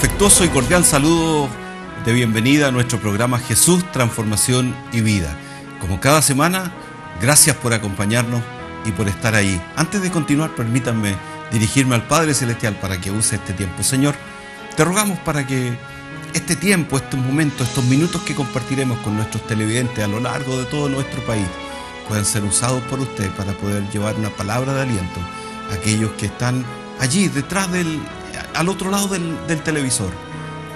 afectuoso y cordial saludo de bienvenida a nuestro programa Jesús, Transformación y Vida. Como cada semana, gracias por acompañarnos y por estar ahí. Antes de continuar, permítanme dirigirme al Padre Celestial para que use este tiempo. Señor, te rogamos para que este tiempo, estos momentos, estos minutos que compartiremos con nuestros televidentes a lo largo de todo nuestro país puedan ser usados por usted para poder llevar una palabra de aliento a aquellos que están allí, detrás al otro lado del televisor.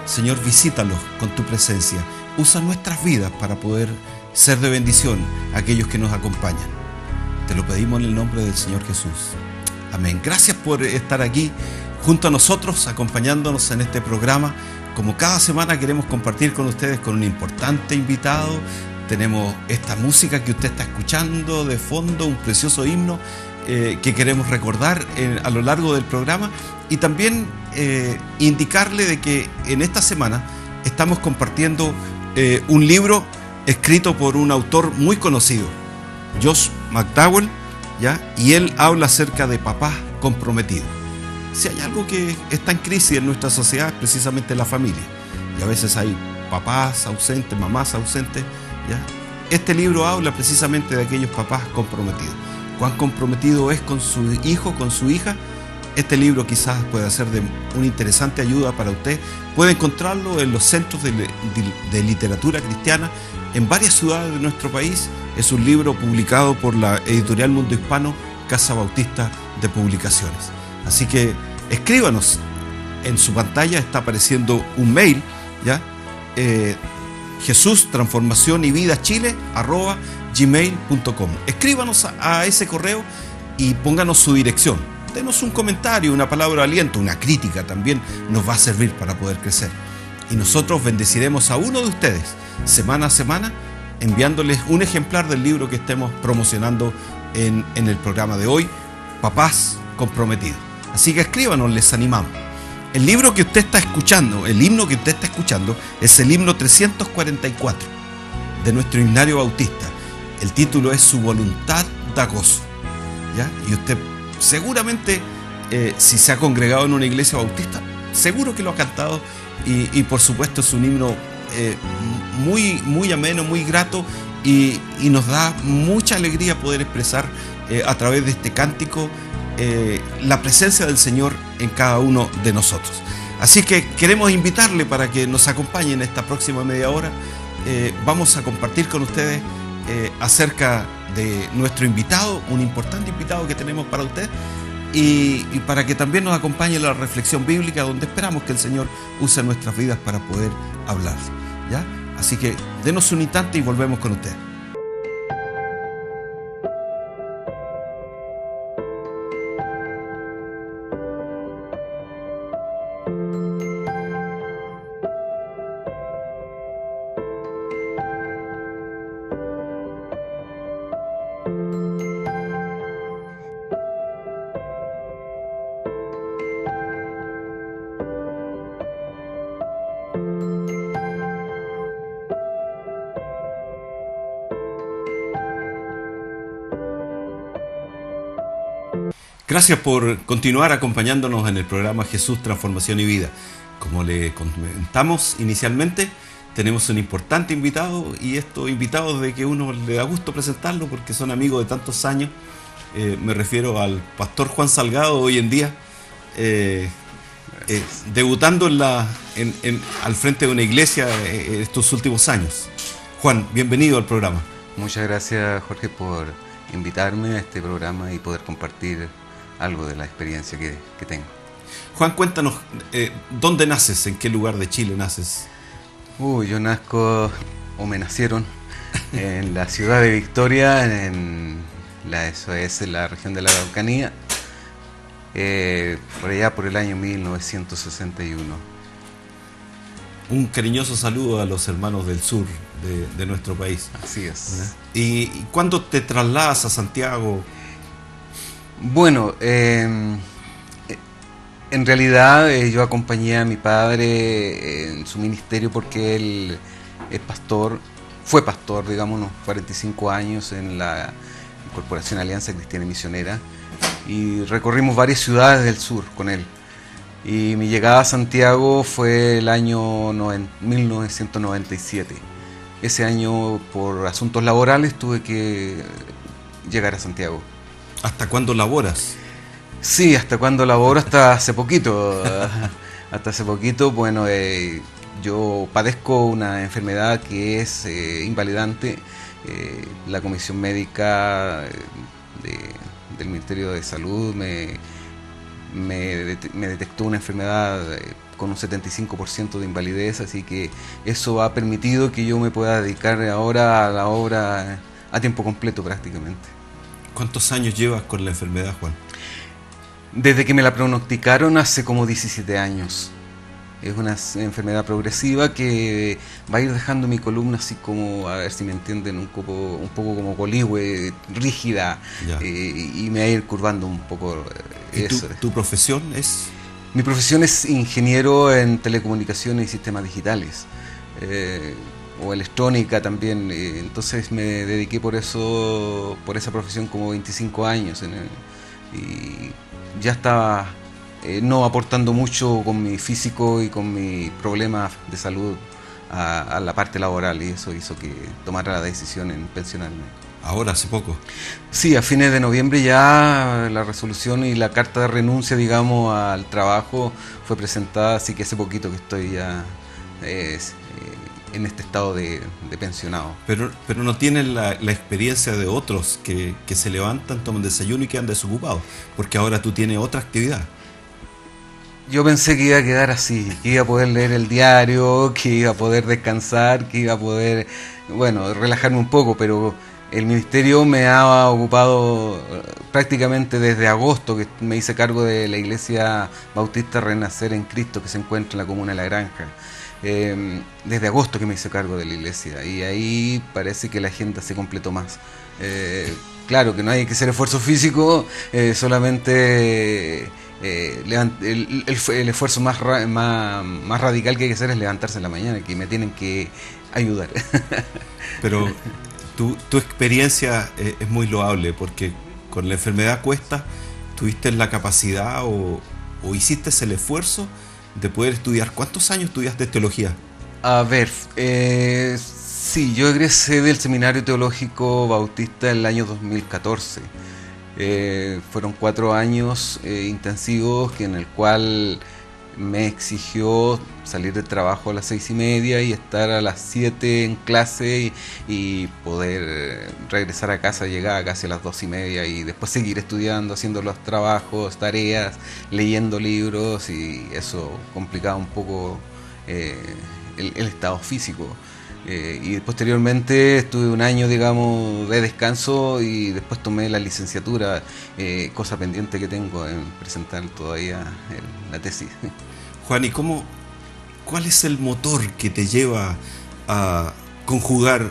Señor, visítalos con tu presencia. Usa nuestras vidas para poder ser de bendición a aquellos que nos acompañan. Te lo pedimos en el nombre del Señor Jesús. Amén. Gracias por estar aquí junto a nosotros, acompañándonos en este programa. Como cada semana queremos compartir con ustedes con un importante invitado. Tenemos esta música que usted está escuchando de fondo, un precioso himno que queremos recordar a lo largo del programa. Y también indicarle de que en esta semana estamos compartiendo un libro escrito por un autor muy conocido, Josh McDowell, ¿ya? Y él habla acerca de papás comprometidos. Si hay algo que está en crisis en nuestra sociedad, es precisamente la familia. Y a veces hay papás ausentes, mamás ausentes, ¿ya? Este libro habla precisamente de aquellos papás comprometidos. Cuán comprometido es con su hijo, con su hija. Este libro quizás pueda ser de una interesante ayuda para usted. Puede encontrarlo en los centros de literatura cristiana en varias ciudades de nuestro país. Es un libro publicado por la editorial Mundo Hispano, Casa Bautista de Publicaciones. Así que escríbanos. En su pantalla está apareciendo un mail, ¿ya? Jesús, Transformación y Vida Chile @gmail.com. Escríbanos a ese correo y pónganos su dirección. Denos un comentario, una palabra de aliento, una crítica también nos va a servir para poder crecer. Y nosotros bendeciremos a uno de ustedes semana a semana enviándoles un ejemplar del libro que estemos promocionando en el programa de hoy, Papás Comprometidos. Así que escríbanos, les animamos. El libro que usted está escuchando, el himno que usted está escuchando, es el himno 344 de nuestro himnario bautista. El título es Su voluntad da gozo, ¿ya? Y usted seguramente, si se ha congregado en una iglesia bautista, seguro que lo ha cantado y por supuesto es un himno muy, muy ameno, muy grato y nos da mucha alegría poder expresar a través de este cántico la presencia del Señor en cada uno de nosotros. Así que queremos invitarle para que nos acompañe en esta próxima media hora. Vamos a compartir con ustedes acerca de nuestro invitado, un importante invitado que tenemos para usted y para que también nos acompañe en la reflexión bíblica donde esperamos que el Señor use nuestras vidas para poder hablar, ¿ya? Así que denos un instante y volvemos con usted. Gracias por continuar acompañándonos en el programa Jesús, Transformación y Vida. Como le comentamos inicialmente, tenemos un importante invitado y estos invitados de que uno le da gusto presentarlo porque son amigos de tantos años. Me refiero al pastor Juan Salgado, hoy en día debutando al frente de una iglesia estos últimos años. Juan, bienvenido al programa. Muchas gracias, Jorge, por invitarme a este programa y poder compartir algo de la experiencia que tengo. Juan, cuéntanos, ¿dónde naces? ¿En qué lugar de Chile naces? Yo nazco, o me nacieron, en la ciudad de Victoria, eso es en la región de la Araucanía, por allá por el año 1961. Un cariñoso saludo a los hermanos del sur de nuestro país. Así es. ¿Y cuándo te trasladas a Santiago? Bueno, en realidad yo acompañé a mi padre en su ministerio porque él es pastor, fue pastor, digamos, unos 45 años en la Corporación Alianza Cristiana y Misionera, y recorrimos varias ciudades del sur con él. Y mi llegada a Santiago fue el año 1997. Ese año, por asuntos laborales, tuve que llegar a Santiago. ¿Hasta cuándo laboras? Sí, hasta cuando laboro, hasta hace poquito. Hasta hace poquito, bueno, yo padezco una enfermedad que es invalidante. La Comisión Médica del Ministerio de Salud me detectó una enfermedad con un 75% de invalidez, así que eso ha permitido que yo me pueda dedicar ahora a la obra a tiempo completo prácticamente. ¿Cuántos años llevas con la enfermedad, Juan? Desde que me la pronosticaron hace como 17 años. Es una enfermedad progresiva que va a ir dejando mi columna así como, a ver si me entienden, un poco como coligüe, rígida, y me va a ir curvando un poco. ¿Y tu profesión es? Mi profesión es ingeniero en telecomunicaciones y sistemas digitales, o electrónica también, entonces me dediqué por esa profesión como 25 años, y ya estaba no aportando mucho con mi físico y con mi problema de salud a la parte laboral, y eso hizo que tomara la decisión en pensionarme. ¿Ahora, hace poco? Sí, a fines de noviembre ya la resolución y la carta de renuncia, digamos, al trabajo fue presentada, así que hace poquito que estoy ya en este estado de pensionado. Pero no tienen la experiencia de otros que se levantan, toman desayuno y quedan desocupados, porque ahora tú tienes otra actividad. Yo pensé que iba a quedar así, que iba a poder leer el diario, que iba a poder descansar, que iba a poder, bueno, relajarme un poco, pero el ministerio me ha ocupado prácticamente desde agosto, que me hice cargo de la Iglesia Bautista Renacer en Cristo, que se encuentra en la comuna de La Granja. Desde agosto que me hice cargo de la iglesia, y ahí parece que la agenda se completó más. Claro que no hay que hacer esfuerzo físico, solamente el esfuerzo más radical que hay que hacer es levantarse en la mañana, que me tienen que ayudar. Pero tu experiencia es muy loable, porque con la enfermedad cuesta, tuviste la capacidad o hiciste el esfuerzo de poder estudiar. ¿Cuántos años estudiaste teología? A ver, sí, yo egresé del Seminario Teológico Bautista en el año 2014. Fueron 4 años intensivos en el cual me exigió salir del trabajo a las 6:30 y estar a las 7 en clase y poder regresar a casa, llegar casi a las 2:30 y después seguir estudiando, haciendo los trabajos, tareas, leyendo libros, y eso complicaba un poco el estado físico. Y posteriormente estuve un año, digamos, de descanso, y después tomé la licenciatura, cosa pendiente que tengo en presentar todavía la tesis. Juan, ¿y cuál es el motor que te lleva a conjugar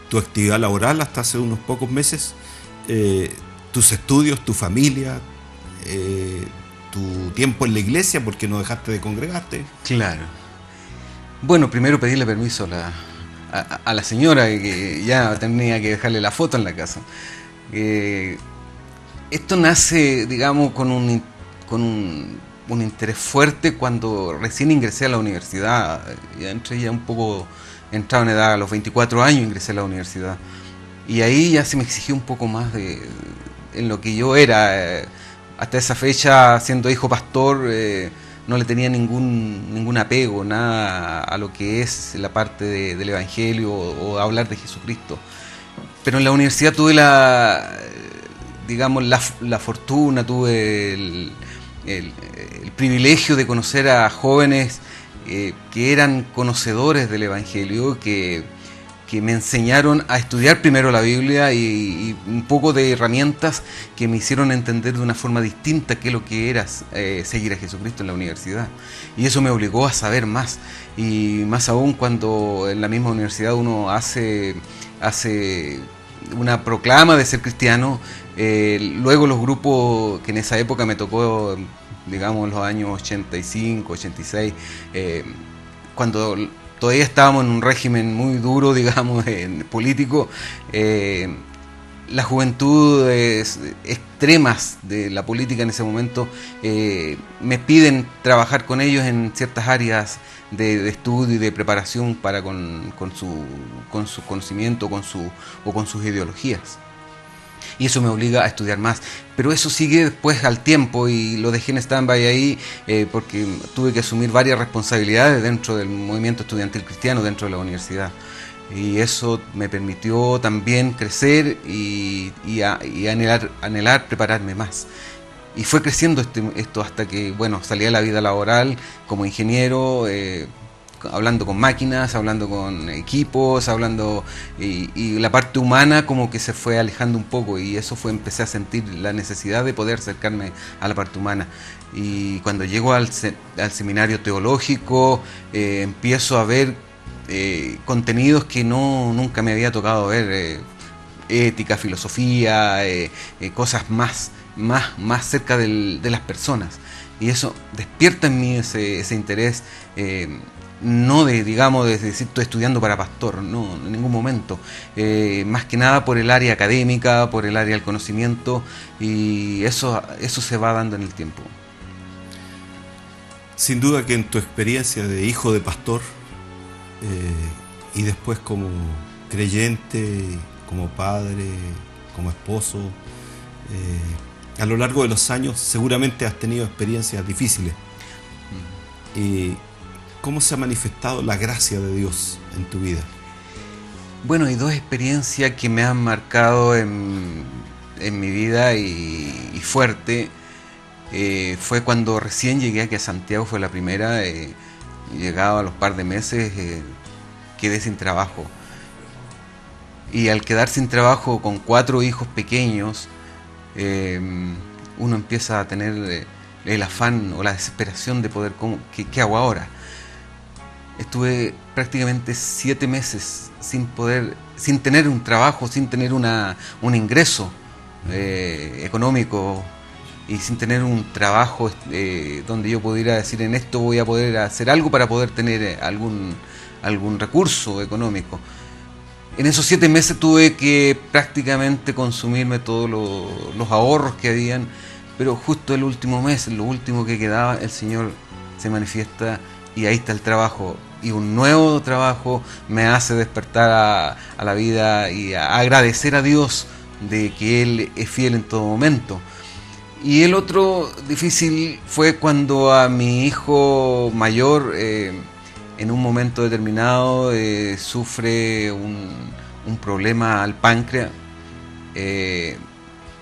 tu actividad laboral hasta hace unos pocos meses, tus estudios, tu familia, tu tiempo en la iglesia, porque no dejaste de congregarte? Claro. Bueno, primero pedirle permiso a la señora, que ya tenía que dejarle la foto en la casa. Esto nace, digamos, con un interés fuerte cuando recién ingresé a la universidad. Ya entré ya un poco, entrado en edad, a los 24 años ingresé a la universidad. Y ahí ya se me exigió un poco más en lo que yo era. Hasta esa fecha, siendo hijo pastor, no le tenía ningún apego, nada a lo que es la parte del Evangelio o hablar de Jesucristo. Pero en la universidad tuve la fortuna, tuve el privilegio de conocer a jóvenes que eran conocedores del Evangelio, que me enseñaron a estudiar primero la Biblia y un poco de herramientas que me hicieron entender de una forma distinta qué es lo que era seguir a Jesucristo en la universidad. Y eso me obligó a saber más, y más aún cuando en la misma universidad uno hace una proclama de ser cristiano. Luego los grupos que en esa época me tocó, digamos, los años 85, 86, cuando todavía estábamos en un régimen muy duro, digamos, político, las juventudes extremas de la política en ese momento me piden trabajar con ellos en ciertas áreas de estudio y de preparación para con su conocimiento o con sus ideologías. Y eso me obliga a estudiar más. Pero eso sigue después al tiempo y lo dejé en stand-by ahí porque tuve que asumir varias responsabilidades dentro del movimiento estudiantil cristiano dentro de la universidad. Y eso me permitió también crecer y anhelar prepararme más. Y fue creciendo esto hasta que, bueno, salí a la vida laboral como ingeniero, hablando con máquinas, hablando con equipos, y la parte humana como que se fue alejando un poco, y eso empecé a sentir la necesidad de poder acercarme a la parte humana. Y cuando llego al seminario teológico, empiezo a ver contenidos que nunca me había tocado ver, ética, filosofía, cosas más cerca de las personas, y eso despierta en mí ese interés, no de decir estoy estudiando para pastor, no, en ningún momento, más que nada por el área académica, por el área del conocimiento, y eso se va dando en el tiempo. Sin duda que en tu experiencia de hijo de pastor y después como creyente, como padre, como esposo, a lo largo de los años seguramente has tenido experiencias difíciles. ¿Cómo se ha manifestado la gracia de Dios en tu vida? Bueno, hay dos experiencias que me han marcado en mi vida y fuerte. Fue cuando recién llegué aquí a Santiago, fue la primera. Llegado a los par de meses, quedé sin trabajo. Y al quedar sin trabajo con 4 hijos pequeños, uno empieza a tener el afán o la desesperación de poder, ¿qué hago ahora? Estuve prácticamente 7 meses sin tener un trabajo, sin tener un ingreso económico, y sin tener un trabajo donde yo pudiera decir, en esto voy a poder hacer algo para poder tener algún recurso económico. En esos 7 meses tuve que prácticamente consumirme todos los ahorros que habían, pero justo el último mes, lo último que quedaba, el Señor se manifiesta y ahí está el trabajo. Y un nuevo trabajo me hace despertar a la vida y a agradecer a Dios de que Él es fiel en todo momento. Y el otro difícil fue cuando a mi hijo mayor, en un momento determinado, sufre un problema al páncreas,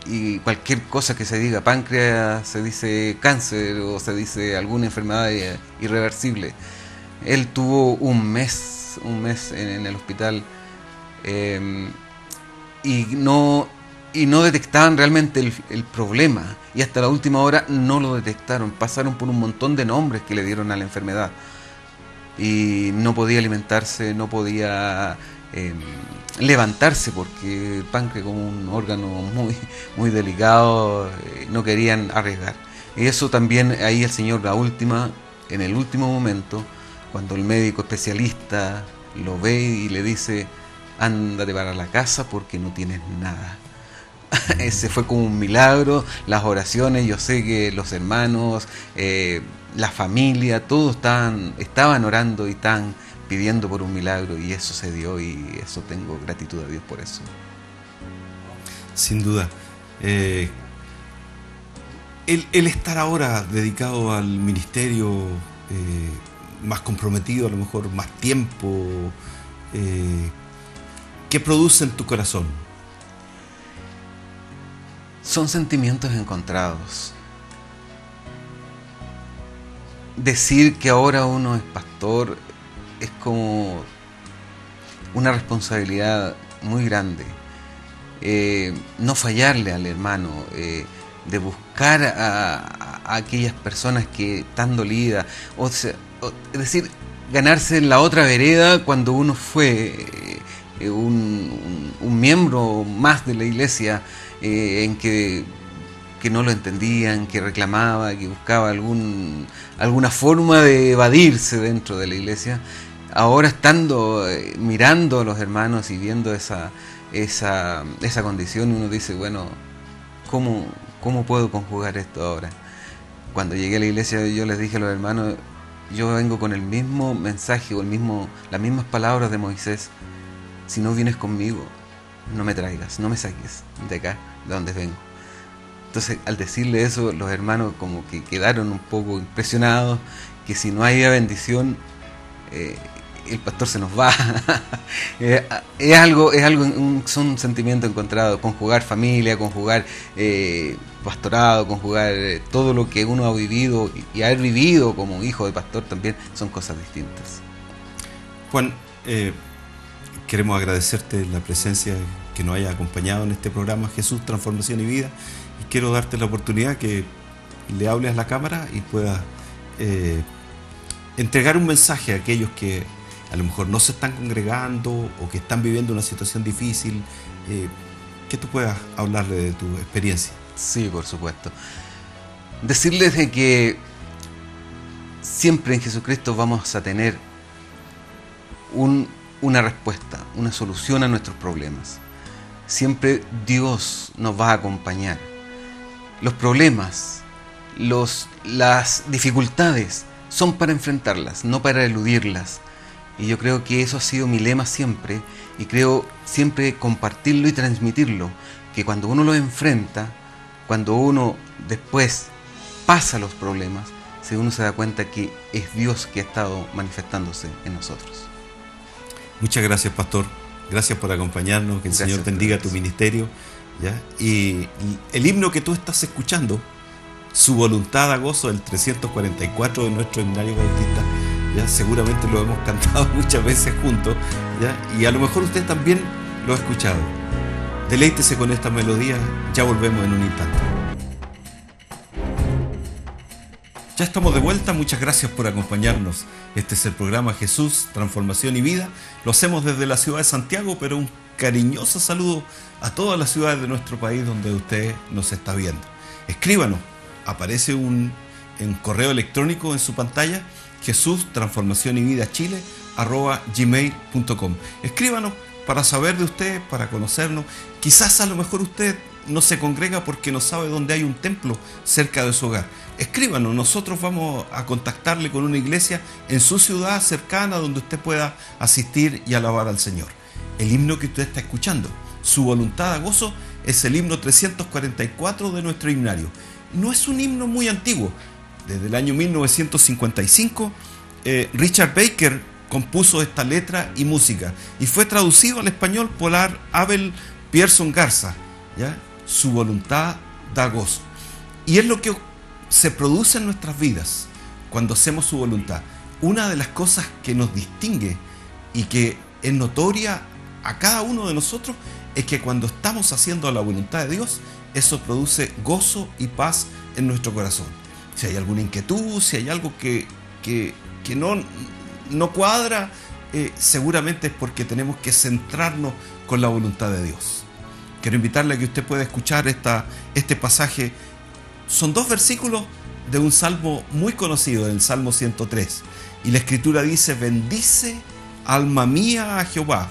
y cualquier cosa que se diga páncreas se dice cáncer o se dice alguna enfermedad irreversible. Él tuvo un mes en el hospital, y no detectaban realmente el problema, y hasta la última hora no lo detectaron. Pasaron por un montón de nombres que le dieron a la enfermedad, y no podía alimentarse, no podía levantarse, porque el páncreas, como un órgano muy delicado, no querían arriesgar. Y eso también, ahí el Señor, en el último momento, cuando el médico especialista lo ve y le dice, ándate para la casa porque no tienes nada. Ese fue como un milagro. Las oraciones, yo sé que los hermanos, la familia, todos estaban orando y estaban pidiendo por un milagro, y eso se dio, y eso tengo gratitud a Dios por eso. Sin duda. El estar ahora dedicado al ministerio, más comprometido, a lo mejor más tiempo, ¿qué produce en tu corazón? Son sentimientos encontrados. Decir que ahora uno es pastor es como una responsabilidad muy grande. No fallarle al hermano, de buscar a aquellas personas que están dolidas, es decir, ganarse en la otra vereda cuando uno fue un miembro más de la iglesia, en que no lo entendían, que reclamaba, que buscaba alguna forma de evadirse dentro de la iglesia. ahora estando mirando a los hermanos y viendo esa condición, uno dice, bueno, ¿cómo puedo conjugar esto ahora? Cuando llegué a la iglesia yo les dije a los hermanos, yo vengo con el mismo mensaje o las mismas palabras de Moisés. Si no vienes conmigo, no me traigas, no me saques de acá, de donde vengo. Entonces, al decirle eso, los hermanos como que quedaron un poco impresionados, que si no había bendición, el pastor se nos va. Son sentimientos encontrados. Conjugar familia, conjugar pastorado, conjugar todo lo que uno ha vivido y haber vivido como hijo de pastor también son cosas distintas. Juan, queremos agradecerte la presencia que nos haya acompañado en este programa Jesús, Transformación y Vida, y quiero darte la oportunidad que le hables a la cámara y puedas entregar un mensaje a aquellos que a lo mejor no se están congregando o que están viviendo una situación difícil, que tú puedas hablarle de tu experiencia. Sí, por supuesto. Decirles de que siempre en Jesucristo vamos a tener una respuesta, una solución a nuestros problemas. Siempre Dios nos va a acompañar. Los problemas, las dificultades son para enfrentarlas, no para eludirlas. Y yo creo que eso ha sido mi lema siempre, y creo siempre compartirlo y transmitirlo, que cuando uno lo enfrenta, cuando uno después pasa los problemas, uno se da cuenta que es Dios que ha estado manifestándose en nosotros. Muchas gracias, pastor. Gracias por acompañarnos. Que el Señor bendiga tu ministerio, ¿ya? Y el himno que tú estás escuchando, Su voluntad a gozo, del 344 de nuestro himnario bautista, ¿ya? Seguramente lo hemos cantado muchas veces juntos, ¿ya? Y a lo mejor usted también lo ha escuchado. Deleítese con esta melodía. Ya volvemos en un instante. Ya estamos de vuelta, muchas gracias por acompañarnos. Este es el programa Jesús, Transformación y Vida. Lo hacemos desde la ciudad de Santiago, pero un cariñoso saludo a todas las ciudades de nuestro país donde usted nos está viendo. Escríbanos, aparece un correo electrónico en su pantalla, Jesús, Transformación y Vida Chile, @gmail.com. Escríbanos para saber de usted, para conocernos. Quizás a lo mejor usted no se congrega porque no sabe dónde hay un templo cerca de su hogar. Escríbanos, nosotros vamos a contactarle con una iglesia en su ciudad cercana donde usted pueda asistir y alabar al Señor. El himno que usted está escuchando, Su voluntad a gozo, es el himno 344 de nuestro himnario. No es un himno muy antiguo. Desde el año 1955, Richard Baker compuso esta letra y música y fue traducido al español por Abel Pierson Garza, ¿ya? Su voluntad da gozo. Y es lo que se produce en nuestras vidas cuando hacemos su voluntad. Una de las cosas que nos distingue y que es notoria a cada uno de nosotros es que cuando estamos haciendo la voluntad de Dios, eso produce gozo y paz en nuestro corazón. Si hay alguna inquietud, si hay algo que no cuadra, seguramente es porque tenemos que centrarnos con la voluntad de Dios. Quiero invitarle a que usted pueda escuchar este pasaje. Son 2 versículos de un salmo muy conocido, el Salmo 103. Y la Escritura dice: bendice, alma mía, a Jehová,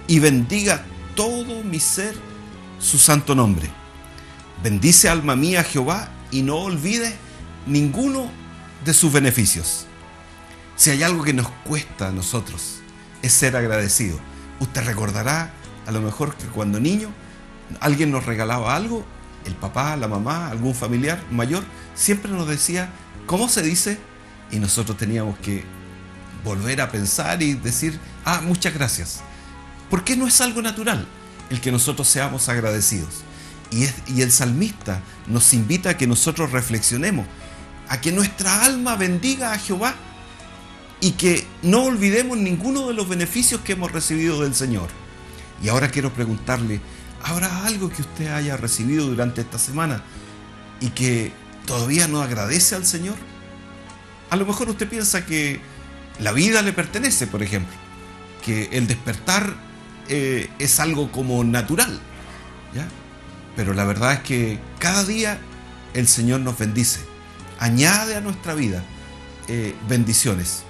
y bendiga todo mi ser su santo nombre. Bendice, alma mía, a Jehová, y no olvides ninguno de sus beneficios. Si hay algo que nos cuesta a nosotros, es ser agradecido. Usted recordará a lo mejor que cuando niño alguien nos regalaba algo, el papá, la mamá, algún familiar mayor, siempre nos decía ¿cómo se dice? Y nosotros teníamos que volver a pensar y decir muchas gracias. ¿Por qué no es algo natural el que nosotros seamos agradecidos? Y el salmista nos invita a que nosotros reflexionemos, a que nuestra alma bendiga a Jehová y que no olvidemos ninguno de los beneficios que hemos recibido del Señor. Y ahora quiero preguntarle, ¿habrá algo que usted haya recibido durante esta semana y que todavía no agradece al Señor? A lo mejor usted piensa que la vida le pertenece, por ejemplo, que el despertar es algo como natural, ¿ya? Pero la verdad es que cada día el Señor nos bendice, añade a nuestra vida bendiciones.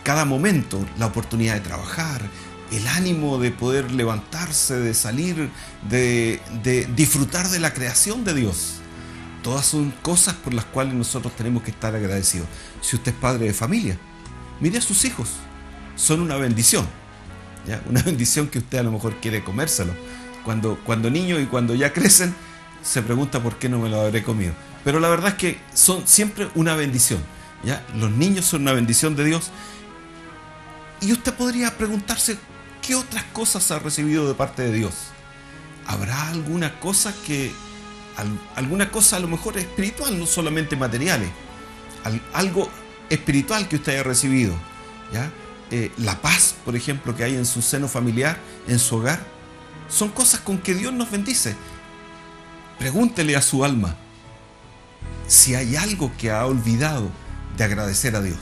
cada momento, la oportunidad de trabajar, el ánimo de poder levantarse, de salir, de disfrutar de la creación de Dios. Todas son cosas por las cuales nosotros tenemos que estar agradecidos. Si usted es padre de familia, mire a sus hijos, son una bendición, ¿ya? Una bendición que usted a lo mejor quiere comérselo. Cuando niños y cuando ya crecen, se pregunta por qué no me lo habré comido. Pero la verdad es que son siempre una bendición, ¿ya? Los niños son una bendición de Dios. Y usted podría preguntarse, ¿qué otras cosas ha recibido de parte de Dios? ¿Habrá alguna cosa a lo mejor espiritual, no solamente materiales? Algo espiritual que usted haya recibido, ¿ya? La paz, por ejemplo, que hay en su seno familiar, en su hogar. Son cosas con que Dios nos bendice. Pregúntele a su alma si hay algo que ha olvidado de agradecer a Dios,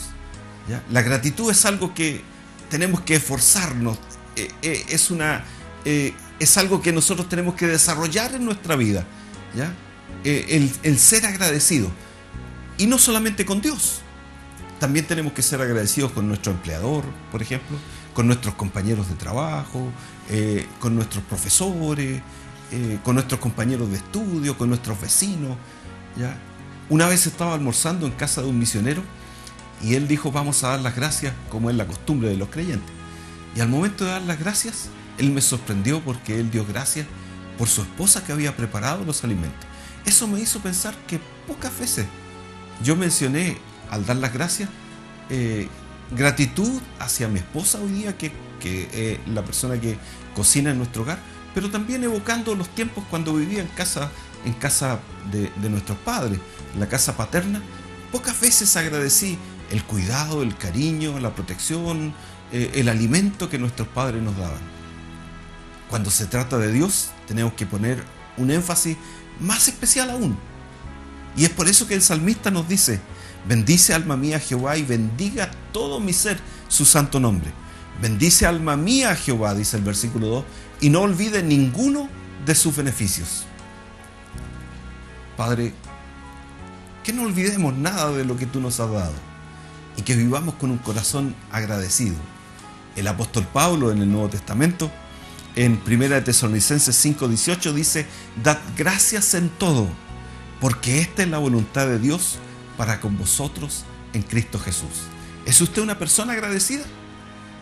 ¿ya? La gratitud es algo que tenemos que esforzarnos, es algo que nosotros tenemos que desarrollar en nuestra vida, ¿ya? El ser agradecido, y no solamente con Dios, también tenemos que ser agradecidos con nuestro empleador, por ejemplo, con nuestros compañeros de trabajo, con nuestros profesores, con nuestros compañeros de estudio, con nuestros vecinos, ¿ya? Una vez estaba almorzando en casa de un misionero y él dijo: vamos a dar las gracias, como es la costumbre de los creyentes. Y al momento de dar las gracias, él me sorprendió porque él dio gracias por su esposa que había preparado los alimentos. Eso me hizo pensar que pocas veces yo mencioné, al dar las gracias, gratitud hacia mi esposa hoy día, que la persona que cocina en nuestro hogar, pero también evocando los tiempos cuando vivía en casa de nuestros padres, en la casa paterna. Pocas veces agradecí el cuidado, el cariño, la protección, el alimento que nuestros padres nos daban. Cuando se trata de Dios, tenemos que poner un énfasis más especial aún. Y es por eso que el salmista nos dice: bendice alma mía a Jehová y bendiga todo mi ser su santo nombre. Bendice alma mía a Jehová, dice el versículo 2, y no olvide ninguno de sus beneficios. Padre, que no olvidemos nada de lo que tú nos has dado y que vivamos con un corazón agradecido. El apóstol Pablo en el Nuevo Testamento, en 1 Tesalonicenses 5:18, dice: dad gracias en todo, porque esta es la voluntad de Dios para con vosotros en Cristo Jesús. ¿Es usted una persona agradecida?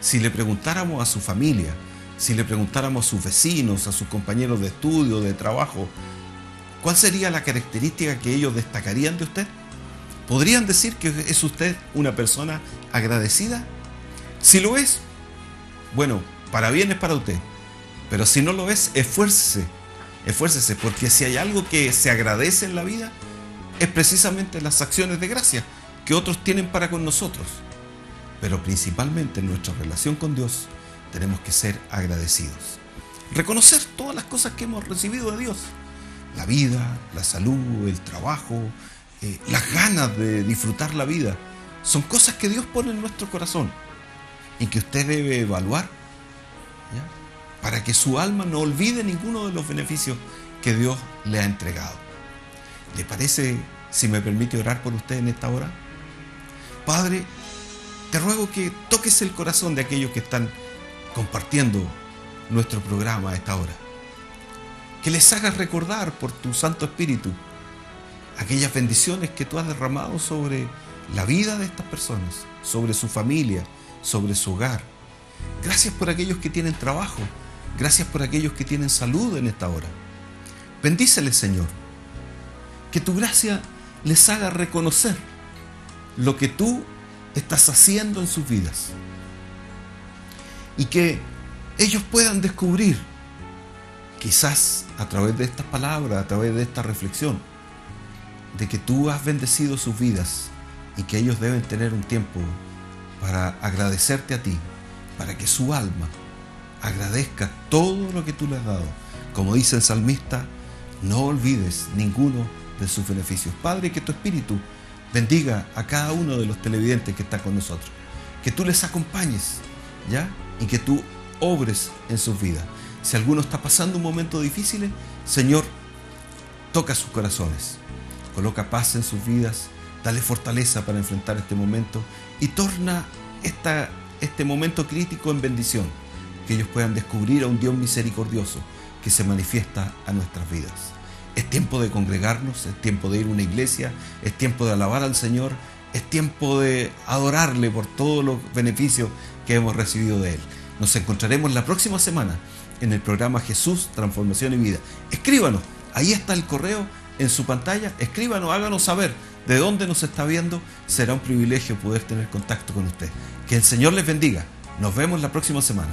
Si le preguntáramos a su familia, si le preguntáramos a sus vecinos, a sus compañeros de estudio, de trabajo, ¿cuál sería la característica que ellos destacarían de usted? ¿Podrían decir que es usted una persona agradecida? Si lo es, bueno, para bien es para usted. Pero si no lo es, esfuércese, porque si hay algo que se agradece en la vida, es precisamente las acciones de gracia que otros tienen para con nosotros. Pero principalmente en nuestra relación con Dios tenemos que ser agradecidos. Reconocer todas las cosas que hemos recibido de Dios: la vida, la salud, el trabajo, las ganas de disfrutar la vida. Son cosas que Dios pone en nuestro corazón y que usted debe evaluar, ¿ya?, para que su alma no olvide ninguno de los beneficios que Dios le ha entregado. ¿Le parece, si me permite, orar por usted en esta hora? Padre, te ruego que toques el corazón de aquellos que están compartiendo nuestro programa a esta hora. Que les hagas recordar por tu Santo Espíritu aquellas bendiciones que tú has derramado sobre la vida de estas personas, sobre su familia, sobre su hogar. Gracias por aquellos que tienen trabajo. Gracias por aquellos que tienen salud en esta hora. Bendíceles, Señor. Que tu gracia les haga reconocer lo que tú estás haciendo en sus vidas. Y que ellos puedan descubrir, quizás a través de estas palabras, a través de esta reflexión, de que tú has bendecido sus vidas y que ellos deben tener un tiempo para agradecerte a ti, para que su alma agradezca todo lo que tú le has dado. Como dice el salmista, no olvides ninguno de sus beneficios. Padre, que tu Espíritu bendiga a cada uno de los televidentes que está con nosotros, que tú les acompañes, ¿ya?, y que tú obres en sus vidas. Si alguno está pasando un momento difícil, Señor, toca sus corazones, coloca paz en sus vidas, dale fortaleza para enfrentar este momento y torna este momento crítico en bendición, que ellos puedan descubrir a un Dios misericordioso que se manifiesta a nuestras vidas. Es tiempo de congregarnos, es tiempo de ir a una iglesia, es tiempo de alabar al Señor, es tiempo de adorarle por todos los beneficios que hemos recibido de Él. Nos encontraremos la próxima semana en el programa Jesús, Transformación y Vida. Escríbanos, ahí está el correo en su pantalla, escríbanos, háganos saber de dónde nos está viendo. Será un privilegio poder tener contacto con usted. Que el Señor les bendiga. Nos vemos la próxima semana.